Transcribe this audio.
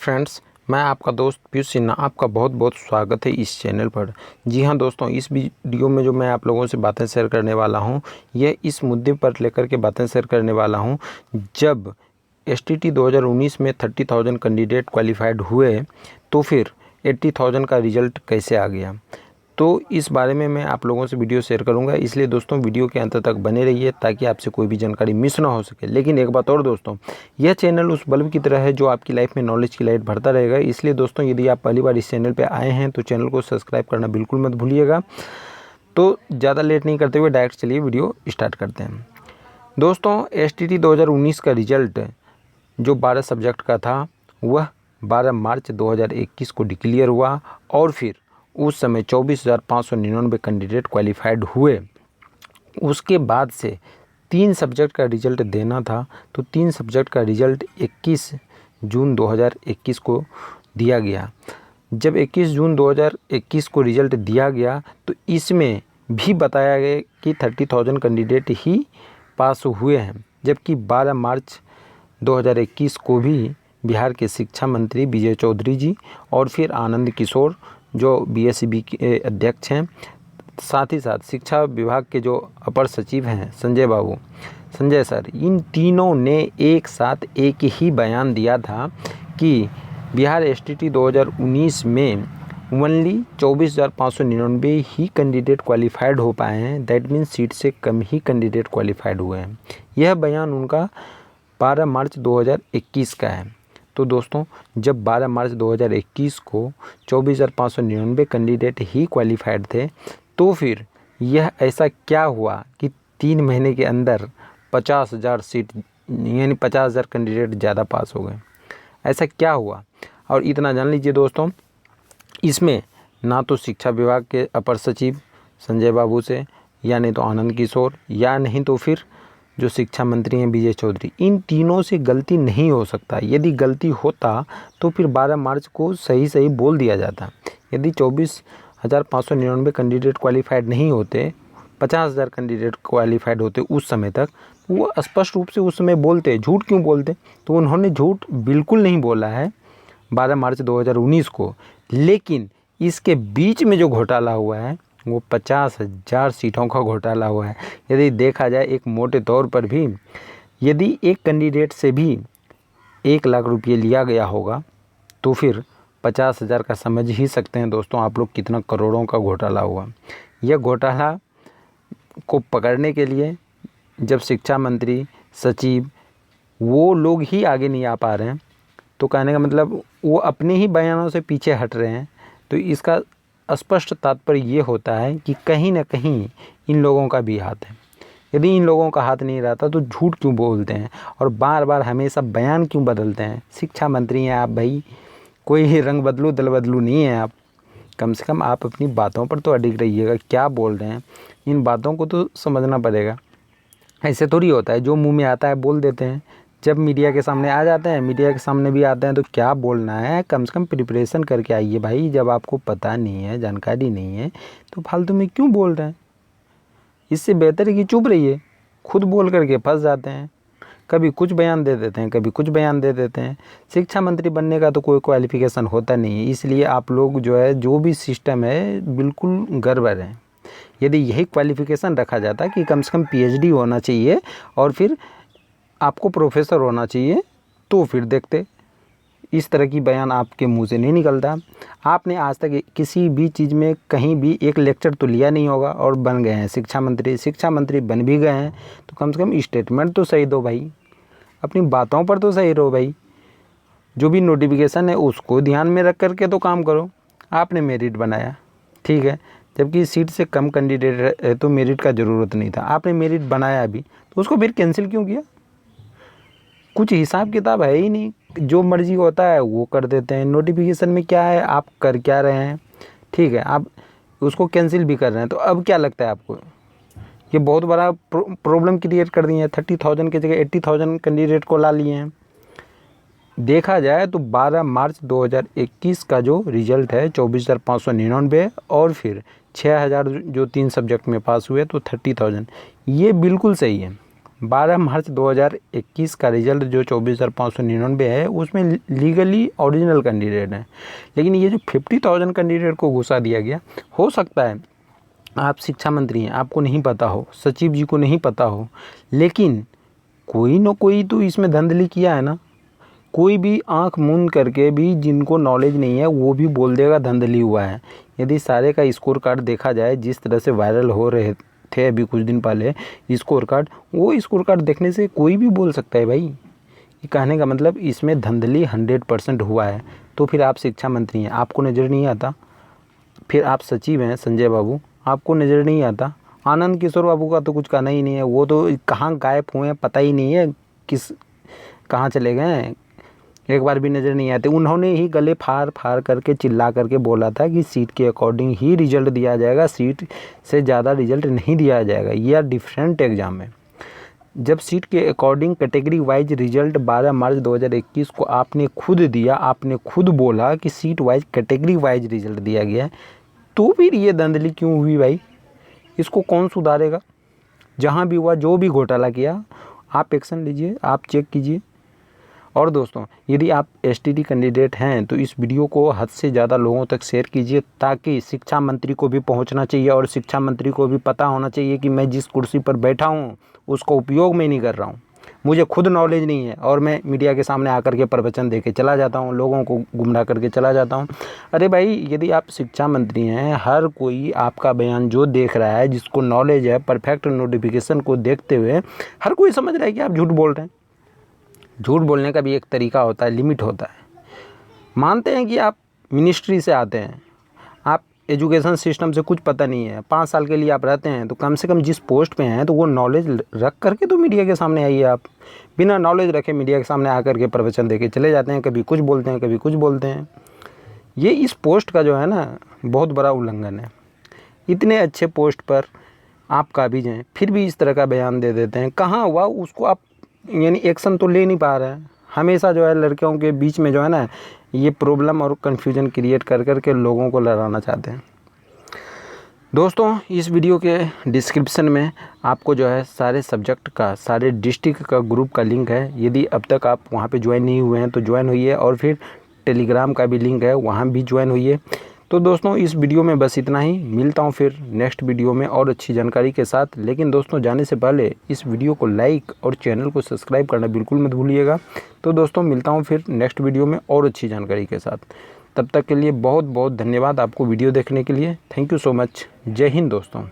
Friends, मैं आपका दोस्त पीयूष सिन्हा आपका बहुत बहुत स्वागत है इस चैनल पर। जी हाँ दोस्तों, इस वीडियो में जो मैं आप लोगों से बातें शेयर करने वाला हूँ, यह इस मुद्दे पर लेकर के बातें शेयर करने वाला हूँ। जब एसटीटी 2019 में 30,000 कैंडिडेट क्वालिफाइड हुए तो फिर 80,000 का रिज़ल्ट कैसे आ गया, तो इस बारे में मैं आप लोगों से वीडियो शेयर करूंगा। इसलिए दोस्तों वीडियो के अंत तक बने रहिए ताकि आपसे कोई भी जानकारी मिस ना हो सके। लेकिन एक बात और दोस्तों, यह चैनल उस बल्ब की तरह है जो आपकी लाइफ में नॉलेज की लाइट भरता रहेगा। इसलिए दोस्तों, यदि आप पहली बार इस चैनल पर आए हैं तो चैनल को सब्सक्राइब करना बिल्कुल मत भूलिएगा। तो ज़्यादा लेट नहीं करते हुए डायरेक्ट चलिए वीडियो स्टार्ट करते हैं। दोस्तों, STT 2019 का रिजल्ट जो 12 सब्जेक्ट का था वह 12 मार्च 2021 को डिक्लेयर हुआ और फिर उस समय 24,599 कैंडिडेट क्वालिफाइड हुए। उसके बाद से 3 सब्जेक्ट का रिज़ल्ट देना था, तो 3 सब्जेक्ट का रिज़ल्ट 21 जून 2021 को दिया गया। जब 21 जून 2021 को रिज़ल्ट दिया गया तो इसमें भी बताया गया कि 30,000 कैंडिडेट ही पास हुए हैं, जबकि 12 मार्च 2021 को भी बिहार के शिक्षा मंत्री विजय चौधरी जी और फिर आनंद किशोर जो BSEB के अध्यक्ष हैं, साथ ही साथ शिक्षा विभाग के जो अपर सचिव हैं संजय सर, इन तीनों ने एक साथ एक ही बयान दिया था कि बिहार STT 2019 में ओनली 24,599 ही कैंडिडेट क्वालिफाइड हो पाए हैं। दैट मीन्स सीट से कम ही कैंडिडेट क्वालिफाइड हुए हैं। यह बयान उनका 12 मार्च 2021 का है। तो दोस्तों, जब 12 मार्च 2021 को 24,599 कैंडिडेट ही क्वालिफाइड थे, तो फिर यह ऐसा क्या हुआ कि 3 महीने के अंदर 50,000 सीट यानी 50,000 कैंडिडेट ज़्यादा पास हो गए? ऐसा क्या हुआ? और इतना जान लीजिए दोस्तों, इसमें ना तो शिक्षा विभाग के अपर सचिव संजय बाबू से, या नहीं तो आनंद किशोर, या नहीं तो फिर जो शिक्षा मंत्री हैं विजय चौधरी, इन तीनों से गलती नहीं हो सकता। यदि गलती होता तो फिर 12 मार्च को सही बोल दिया जाता। यदि 24,599 कैंडिडेट क्वालिफाइड नहीं होते, 50,000 कैंडिडेट क्वालिफाइड होते उस समय तक, वो स्पष्ट रूप से उस समय बोलते। झूठ क्यों बोलते? तो उन्होंने झूठ बिल्कुल नहीं बोला है 12 मार्च 2019 को। लेकिन इसके बीच में जो घोटाला हुआ है वो 50,000 सीटों का घोटाला हुआ है। यदि देखा जाए एक मोटे तौर पर भी, यदि एक कैंडिडेट से भी 1 लाख रुपये लिया गया होगा तो फिर 50,000 का समझ ही सकते हैं दोस्तों आप लोग कितना करोड़ों का घोटाला हुआ। यह घोटाला को पकड़ने के लिए जब शिक्षा मंत्री, सचिव, वो लोग ही आगे नहीं आ पा रहे हैं, तो कहने का मतलब वो अपने ही बयानों से पीछे हट रहे हैं। तो इसका स्पष्ट तात्पर्य ये होता है कि कहीं ना कहीं इन लोगों का भी हाथ है। यदि इन लोगों का हाथ नहीं रहता तो झूठ क्यों बोलते हैं और बार बार हमेशा बयान क्यों बदलते हैं? शिक्षा मंत्री हैं आप भाई, कोई रंग बदलू दल बदलू नहीं है आप। कम से कम आप अपनी बातों पर तो अडिग रहिएगा, क्या बोल रहे हैं इन बातों को तो समझना पड़ेगा। ऐसे थोड़ी होता है जो मुँह में आता है बोल देते हैं। जब मीडिया के सामने आ जाते हैं, मीडिया के सामने भी आते हैं, तो क्या बोलना है कम से कम प्रिपरेशन करके आइए भाई। जब आपको पता नहीं है, जानकारी नहीं है, तो फालतू में क्यों बोल रहे हैं? इससे बेहतर है कि चुप रहिए। खुद बोल करके फंस जाते हैं, कभी कुछ बयान दे देते हैं, कभी कुछ बयान दे देते हैं। शिक्षा मंत्री बनने का तो कोई क्वालिफिकेशन होता नहीं है, इसलिए आप लोग जो है जो भी सिस्टम है बिल्कुल गड़बड़ है। यदि यही क्वालिफिकेशन रखा जाता कि कम से कम PhD होना चाहिए और फिर आपको प्रोफेसर होना चाहिए, तो फिर देखते। इस तरह की बयान आपके मुंह से नहीं निकलता। आपने आज तक किसी भी चीज़ में कहीं भी एक लेक्चर तो लिया नहीं होगा और बन गए हैं शिक्षा मंत्री बन भी गए हैं, तो कम से कम स्टेटमेंट तो सही दो भाई, अपनी बातों पर तो सही रहो भाई। जो भी नोटिफिकेशन है उसको ध्यान में रख करके तो काम करो। आपने मेरिट बनाया, ठीक है, जबकि सीट से कम कैंडिडेट है तो मेरिट का ज़रूरत नहीं था। आपने मेरिट बनाया भी, तो उसको फिर कैंसिल क्यों किया? कुछ हिसाब किताब है ही नहीं, जो मर्जी होता है वो कर देते हैं। नोटिफिकेशन में क्या है, आप कर क्या रहे हैं, ठीक है, आप उसको कैंसिल भी कर रहे हैं। तो अब क्या लगता है आपको? ये बहुत बड़ा प्रॉब्लम क्रिएट कर दिए हैं। 30,000 की जगह 80,000 कैंडिडेट को ला लिए हैं। देखा जाए तो 12 मार्च 2021 का जो रिज़ल्ट है 24,599 और फिर 6,000 जो 3 सब्जेक्ट में पास हुए तो 30,000, ये बिल्कुल सही है। 12 मार्च 2021 का रिजल्ट जो 24,599 है उसमें लीगली ओरिजिनल कैंडिडेट हैं, लेकिन ये जो 50,000 कैंडिडेट को घुसा दिया गया, हो सकता है आप शिक्षा मंत्री हैं, आपको नहीं पता हो, सचिव जी को नहीं पता हो, लेकिन कोई न कोई तो इसमें धांधली किया है ना। कोई भी आंख मूंद करके भी जिनको नॉलेज नहीं है वो भी बोल देगा धांधली हुआ है। यदि सारे का स्कोर कार्ड देखा जाए, जिस तरह से वायरल हो रहे थे अभी कुछ दिन पहले स्कोर कार्ड, वो स्कोर कार्ड देखने से कोई भी बोल सकता है भाई। ये कहने का मतलब इसमें धांधली 100% हुआ है। तो फिर आप शिक्षा मंत्री हैं, आपको नज़र नहीं आता? फिर आप सचिव हैं संजय बाबू, आपको नज़र नहीं आता? आनंद किशोर बाबू का तो कुछ कहना ही नहीं है, वो तो कहाँ गायब हुए हैं पता ही नहीं है, कहाँ चले गए हैं, एक बार भी नज़र नहीं आते। उन्होंने ही गले फाड़ फाड़ करके चिल्ला करके बोला था कि सीट के अकॉर्डिंग ही रिजल्ट दिया जाएगा, सीट से ज़्यादा रिजल्ट नहीं दिया जाएगा। यह डिफरेंट एग्ज़ाम है। जब सीट के अकॉर्डिंग कैटेगरी वाइज रिजल्ट 12 मार्च 2021 को आपने खुद दिया, आपने खुद बोला कि seat wise category wise result दिया गया है, तो फिर ये धांधली क्यों हुई भाई? इसको कौन सुधारेगा? जहाँ भी हुआ, जो भी घोटाला किया, आप एक्शन लीजिए, आप चेक कीजिए। और दोस्तों, यदि आप एसटीटी कैंडिडेट हैं तो इस वीडियो को हद से ज़्यादा लोगों तक शेयर कीजिए, ताकि शिक्षा मंत्री को भी पहुंचना चाहिए और शिक्षा मंत्री को भी पता होना चाहिए कि मैं जिस कुर्सी पर बैठा हूं उसका उपयोग मैं नहीं कर रहा हूं। मुझे खुद नॉलेज नहीं है और मैं मीडिया के सामने आकर के प्रवचन दे के चला जाता हूं, लोगों को गुमराह करके चला जाता हूं। अरे भाई, यदि आप शिक्षा मंत्री हैं, हर कोई आपका बयान जो देख रहा है, जिसको नॉलेज है, परफेक्ट नोटिफिकेशन को देखते हुए हर कोई समझ रहा है कि आप झूठ बोल रहे हैं। झूठ बोलने का भी एक तरीका होता है, लिमिट होता है। मानते हैं कि आप मिनिस्ट्री से आते हैं, आप एजुकेशन सिस्टम से कुछ पता नहीं है, 5 साल के लिए आप रहते हैं, तो कम से कम जिस पोस्ट पे हैं तो वो नॉलेज रख करके तो मीडिया के सामने आइए। आप बिना नॉलेज रखे मीडिया के सामने आकर के प्रवचन दे के चले जाते हैं, कभी कुछ बोलते हैं, कभी कुछ बोलते हैं। ये इस पोस्ट का जो है ना, बहुत बड़ा उल्लंघन है। इतने अच्छे पोस्ट पर आप काबिज हैं, फिर भी इस तरह का बयान दे देते हैं। कहाँ हुआ उसको आप यानी एक्शन तो ले नहीं पा रहे हैं। हमेशा जो है लड़कियों के बीच में जो है ना, ये प्रॉब्लम और कन्फ्यूजन क्रिएट कर करके लोगों को लड़ाना चाहते हैं। दोस्तों, इस वीडियो के डिस्क्रिप्शन में आपको जो है सारे सब्जेक्ट का, सारे डिस्ट्रिक्ट का ग्रुप का लिंक है। यदि अब तक आप वहाँ पे ज्वाइन नहीं हुए हैं तो ज्वाइन होइए, और फिर टेलीग्राम का भी लिंक है, वहाँ भी ज्वाइन होइए। तो दोस्तों, इस वीडियो में बस इतना ही। मिलता हूँ फिर नेक्स्ट वीडियो में और अच्छी जानकारी के साथ। लेकिन दोस्तों, जाने से पहले इस वीडियो को लाइक और चैनल को सब्सक्राइब करना बिल्कुल मत भूलिएगा। तो दोस्तों, मिलता हूँ फिर नेक्स्ट वीडियो में और अच्छी जानकारी के साथ। तब तक के लिए बहुत बहुत धन्यवाद आपको वीडियो देखने के लिए। Thank you so much. जय हिंद दोस्तों।